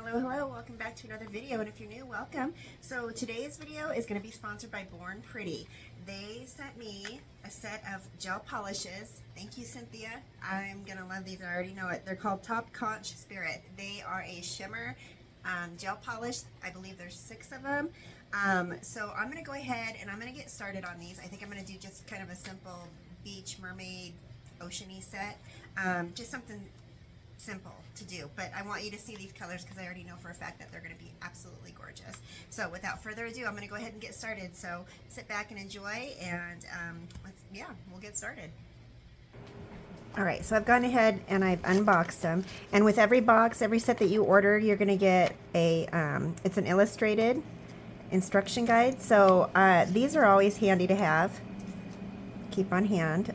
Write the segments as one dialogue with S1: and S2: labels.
S1: Hello, hello, welcome back to another video, and if you're new, welcome. So today's video is going to be sponsored by Born Pretty. They sent me a set of gel polishes. Thank you, Cynthia. I'm going to love these, I already know it. They're called Top Conch Spirit. They are a shimmer gel polish. I believe there's 6 of them. So I'm going to go ahead and I'm going to get started on these. I think I'm going to do just kind of a simple beach, mermaid, oceany set. Just something simple to do, but I want you to see these colors because I already know for a fact that they're going to be absolutely gorgeous. So without further ado, I'm going to go ahead and get started. So sit back and enjoy, and we'll get started. All right, so I've gone ahead and I've unboxed them, and with every box, every set that you order, you're going to get a it's an illustrated instruction guide. So these are always handy to have, keep on hand.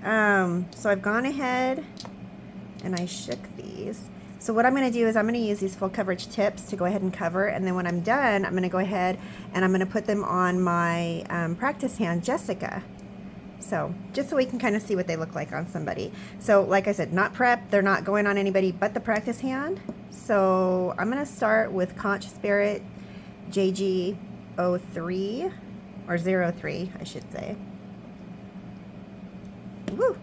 S1: So I've gone ahead and I shook these. So what I'm going to do is I'm going to use these full coverage tips to go ahead and cover, and then when I'm done, I'm going to go ahead and I'm going to put them on my practice hand, Jessica. So just so we can kind of see what they look like on somebody. So like I said, not prep, they're not going on anybody but the practice hand. So I'm going to start with Conch Spirit JG03, or 03, I should say. Woo!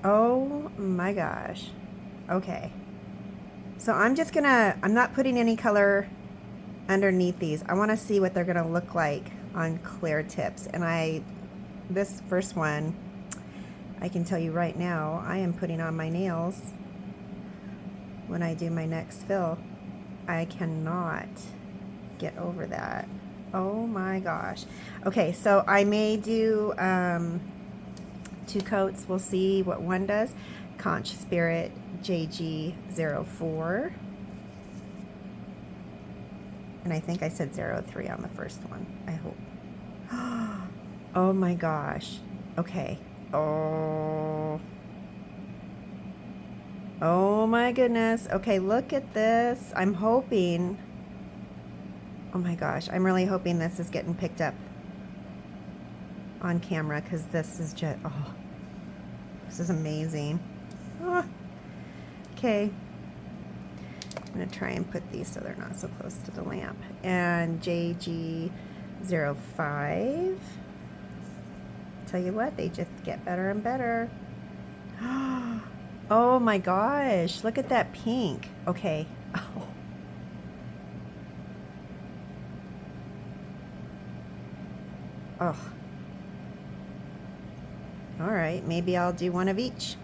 S1: Oh my gosh. Okay. So I'm not putting any color underneath these. I want to see what they're going to look like on clear tips. And this first one, I can tell you right now, I am putting on my nails when I do my next fill. I cannot get over that. Oh my gosh. Okay, so I may do 2 coats. We'll see what one does. Conch Spirit JG04. And I think I said 03 on the first one. I hope. Oh my gosh. Okay. Oh my goodness. Okay, look at this. I'm hoping. Oh my gosh. I'm really hoping this is getting picked up on camera, because this is just, oh, this is amazing. Oh. Okay, I'm gonna try and put these so they're not so close to the lamp. And JG05, tell you what, they just get better and better. Oh my gosh, look at that pink. Okay. Oh. Oh. All right, maybe I'll do one of each.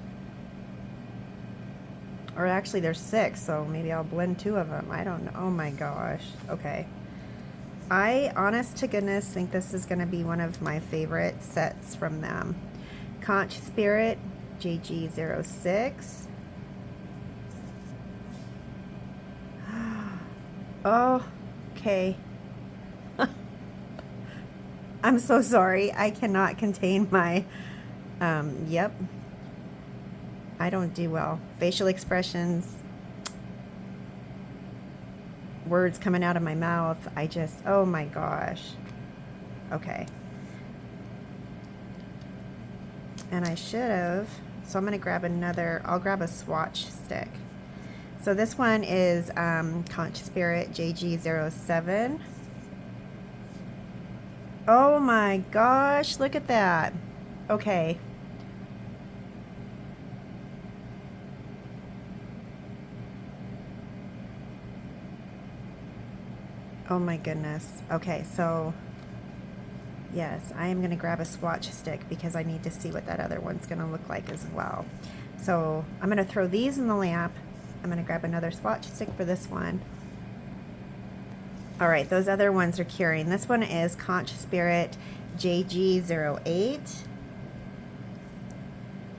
S1: Or actually there's 6, so maybe I'll blend 2 of them. I don't know. Oh my gosh. Okay. I, honest to goodness, think this is going to be one of my favorite sets from them. Conch Spirit JG06. Oh, okay. I'm so sorry. I cannot contain my yep. I don't do well. Facial expressions, words coming out of my mouth. Oh my gosh. Okay. And I should have, so I'm going to grab I'll grab a swatch stick. So this one is Conch Spirit JG07. Oh my gosh, look at that. Okay. Oh my goodness. Okay, so yes, I am going to grab a swatch stick because I need to see what that other one's going to look like as well. So I'm going to throw these in the lamp. I'm going to grab another swatch stick for this one. All right, those other ones are curing. This one is Conch Spirit JG08.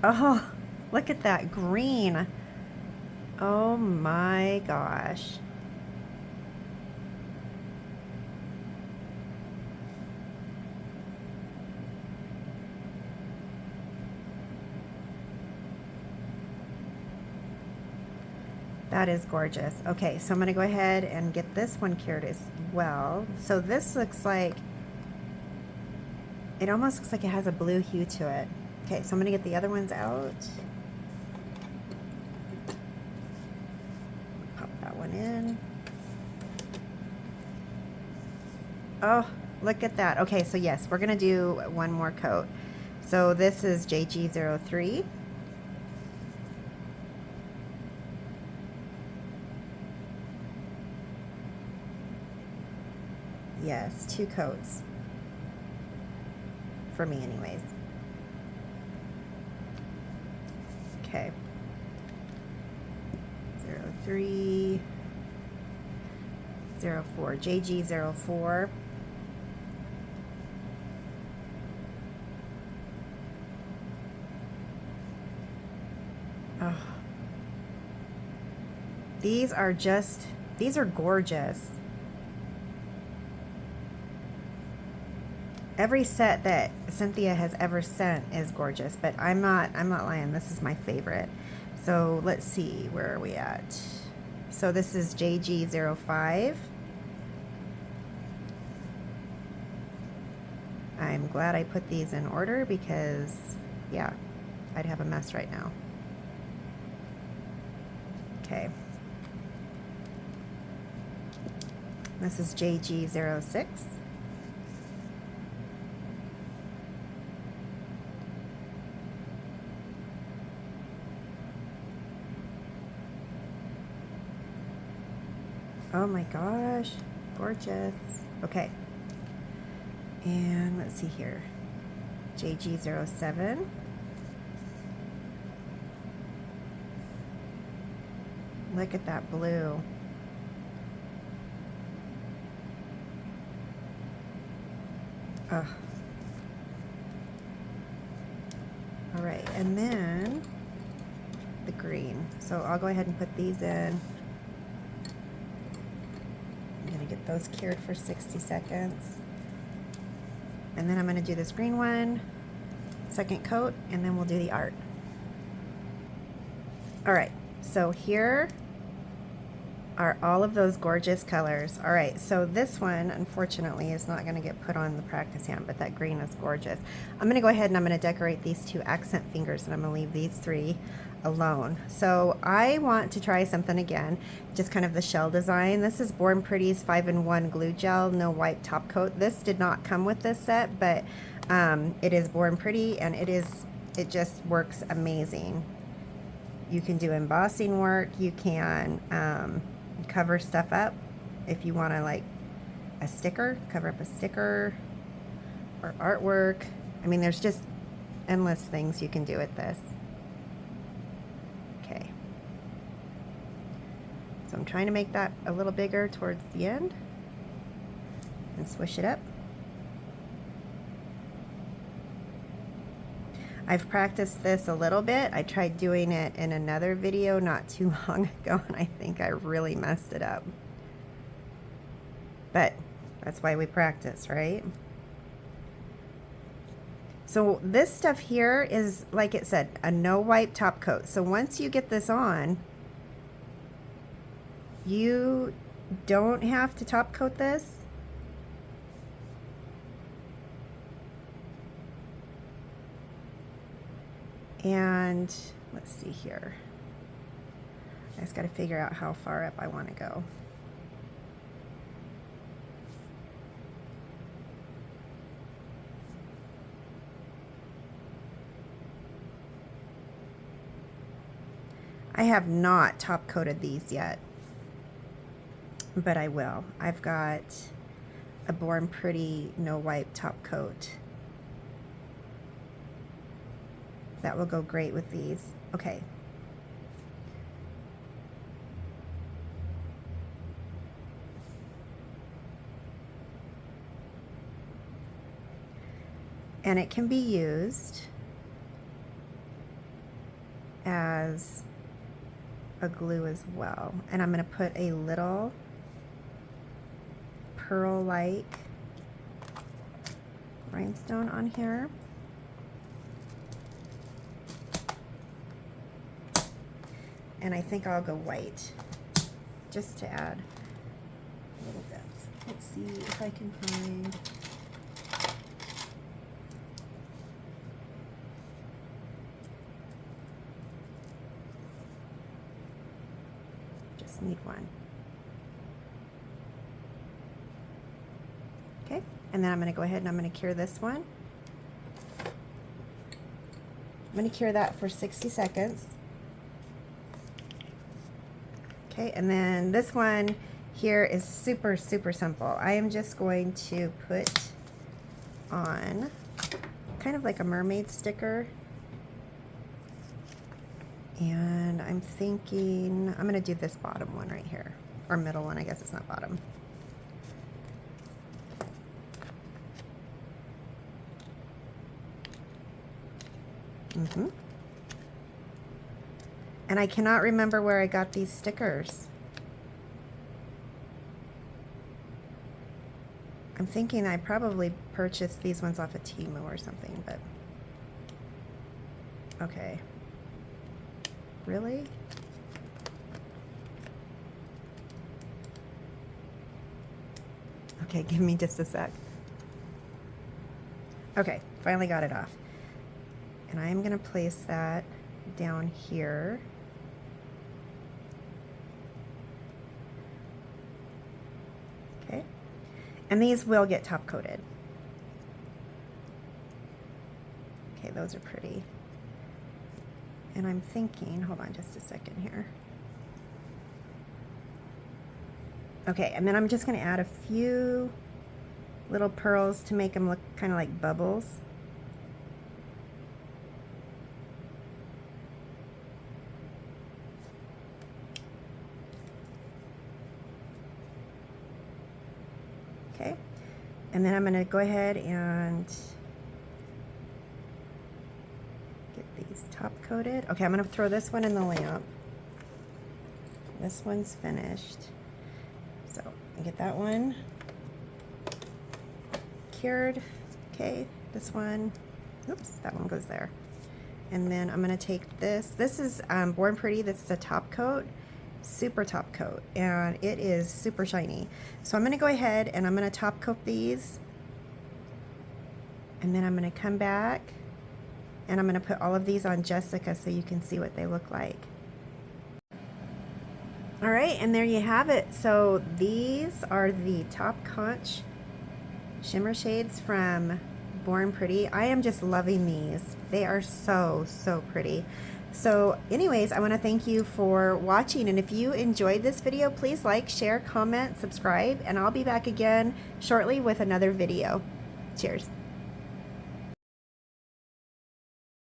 S1: Oh, look at that green. Oh my gosh. That is gorgeous. Okay, so I'm going to go ahead and get this one cured as well. So this looks like, it almost looks like it has a blue hue to it. Okay, so I'm going to get the other ones out. one in. Oh, look at that. Okay, so yes, we're gonna do one more coat. So this is JG03. Yes, 2 coats. For me anyways. Okay. 03, 04, JG04. Oh. These are gorgeous. Every set that Cynthia has ever sent is gorgeous, but I'm not lying. This is my favorite. So let's see, where are we at? So this is JG05. I'm glad I put these in order because, yeah, I'd have a mess right now. Okay. This is JG06. Oh my gosh, gorgeous. Okay. And let's see here. JG07. Look at that blue. Oh. All right, and then the green. So I'll go ahead and put these in. I'm gonna get those cured for 60 seconds. And then I'm gonna do this green one, second coat, and then we'll do the art. All right, so here are all of those gorgeous colors. All right, so this one, unfortunately, is not gonna get put on the practice hand, but that green is gorgeous. I'm gonna go ahead and I'm gonna decorate these 2 accent fingers, and I'm gonna leave these 3 alone. So I want to try something again, just kind of the shell design. This is Born Pretty's 5-in-1 glue gel, no wipe top coat. This did not come with this set, but it is Born Pretty, and it just works amazing. You can do embossing work, you can cover stuff up if you want to, like a sticker, cover up a sticker or artwork. I mean, there's just endless things you can do with this. Okay, so I'm trying to make that a little bigger towards the end and swish it up. I've practiced this a little bit. I tried doing it in another video not too long ago, and I think I really messed it up. But that's why we practice, right? So this stuff here is, like it said, a no wipe top coat. So once you get this on, you don't have to top coat this. And let's see here. I just got to figure out how far up I want to go. I have not top coated these yet, but I will. I've got a Born Pretty no wipe top coat. That will go great with these. Okay. And it can be used as a glue as well. And I'm going to put a little pearl-like rhinestone on here. And I think I'll go white, just to add a little depth. Let's see if I can find. Just need one. And then I'm going to go ahead and I'm going to cure this one. I'm going to cure that for 60 seconds. Okay, and then this one here is super, super simple. I am just going to put on kind of like a mermaid sticker. And I'm thinking I'm going to do this bottom one right here. Or middle one, I guess it's not bottom. And I cannot remember where I got these stickers. I'm thinking I probably purchased these ones off of Temu or something, but okay. Really? Okay, give me just a sec. Okay, finally got it off. And I am going to place that down here. Okay. And these will get top coated. Okay, those are pretty. And I'm thinking, hold on just a second here. Okay, and then I'm just going to add a few little pearls to make them look kind of like bubbles. Okay, and then I'm going to go ahead and get these top coated. Okay, I'm going to throw this one in the lamp. This one's finished. So I get that one cured. Okay, this one, oops, that one goes there. And then I'm going to take this. This is Born Pretty. This is a top coat, super top coat, and it is super shiny. So I'm going to go ahead and I'm going to top coat these, and then I'm going to come back and I'm going to put all of these on Jessica so you can see what they look like. All right, and there you have it. So these are the top Conch shimmer shades from Born Pretty. I am just loving these. They are so, so pretty. So anyways, I want to thank you for watching, and if you enjoyed this video, please like, share, comment, subscribe, and I'll be back again shortly with another video. Cheers.